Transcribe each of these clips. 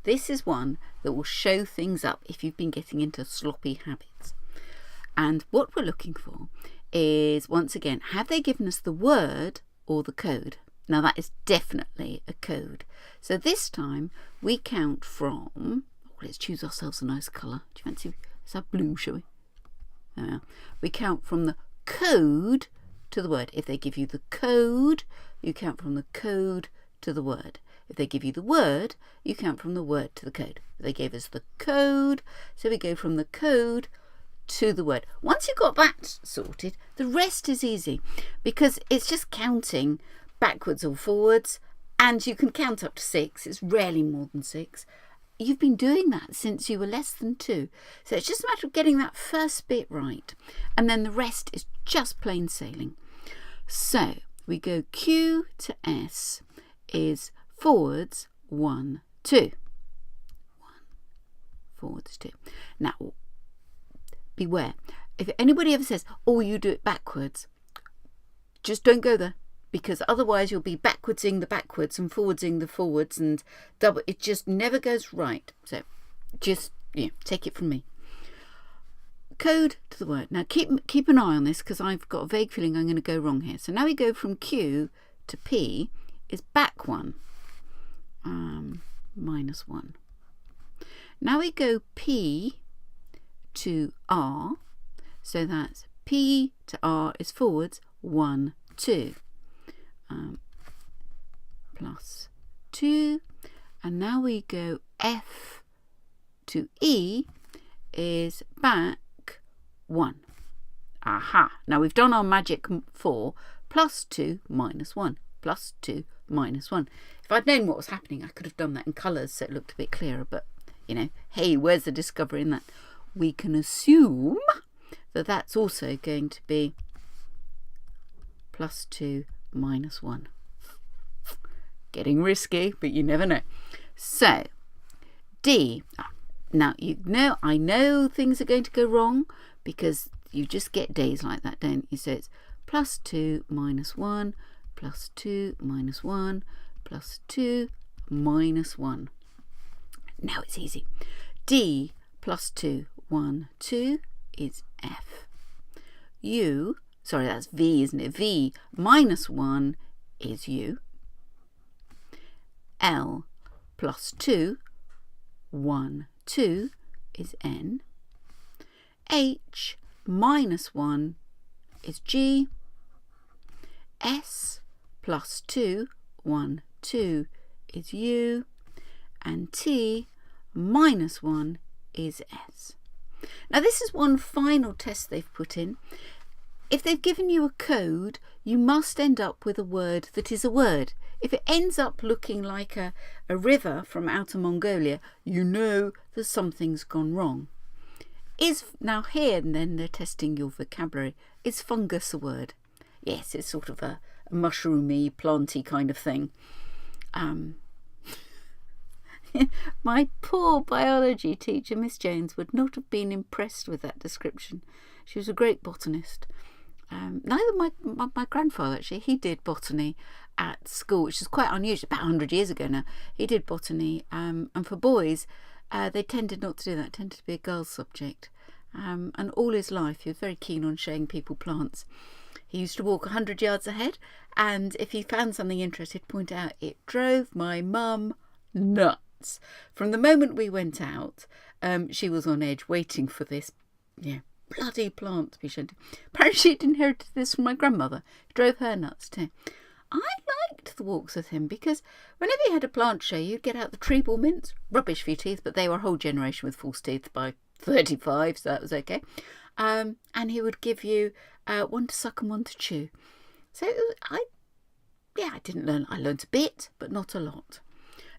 This is one that will show things up if you've been getting into sloppy habits. And what we're looking for is, once again, have they given us the word or the code? Now that is definitely a code. So this time we count from, let's choose ourselves a nice colour. Do you fancy, let's have blue, shall we? We count from the code to the word. If they give you the code, you count from the code to the word. If they give you the word, you count from the word to the code. They gave us the code, so we go from the code to the word. Once you've got that sorted, the rest is easy because it's just counting backwards or forwards, and you can count up to 6. It's rarely more than 6. You've been doing that since you were less than 2. So it's just a matter of getting that first bit right, and then the rest is just plain sailing. So we go Q to S is forwards 1, 2. 1, forwards 2. Now, beware. If anybody ever says, oh, you do it backwards, just don't go there, because otherwise you'll be backwardsing the backwards and forwardsing the forwards and double. It just never goes right. So just, take it from me. Code to the word. Now keep an eye on this, because I've got a vague feeling I'm going to go wrong here. So now we go from Q to P is back 1. Minus 1. Now we go P to R, so that's P to R is forwards 1, 2, plus 2, and now we go F to E is back 1. Aha! Now we've done our magic 4, plus 2 minus 1, plus 2 minus 1. If I'd known what was happening, I could have done that in colours so it looked a bit clearer, but hey, where's the discovery in that? We can assume that that's also going to be plus 2 minus 1. Getting risky, but you never know. So D. Now I know things are going to go wrong, because you just get days like that, don't you? So it's plus 2 minus 1, plus 2 minus 1, plus 2 minus 1. Now it's easy. D plus 2, 1, 2 is F. U, sorry, that's V, isn't it? V minus 1 is U. L plus 2, 1, 2 is N. H minus 1 is G. S plus 2, 1, 2 is U. And T minus 1 is S. Now this is one final test they've put in. If they've given you a code, you must end up with a word that is a word. If it ends up looking like a river from outer Mongolia, you know that something's gone wrong. Now here and then they're testing your vocabulary. Is fungus a word? Yes, it's sort of a mushroomy, planty kind of thing. My poor biology teacher, Miss Jones, would not have been impressed with that description. She was a great botanist. Neither my grandfather, actually. He did botany at school, which is quite unusual, about 100 years ago now. He did botany, and for boys, they tended not to do that. It tended to be a girl's subject. And all his life, he was very keen on showing people plants. He used to walk 100 yards ahead, and if he found something interesting, he'd point out. It drove my mum nuts. From the moment we went out, she was on edge waiting for this bloody plant to be shown. Apparently she'd inherited this from my grandmother. It drove her nuts too. I liked the walks with him, because whenever he had a plant show, you'd get out the treble mints, rubbish for your teeth, but they were a whole generation with false teeth by 35, so that was okay. And he would give you one to suck and one to chew. So I didn't learn. I learned a bit, but not a lot.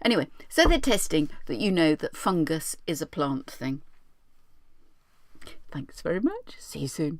Anyway, so they're testing that you know that fungus is a plant thing. Thanks very much. See you soon.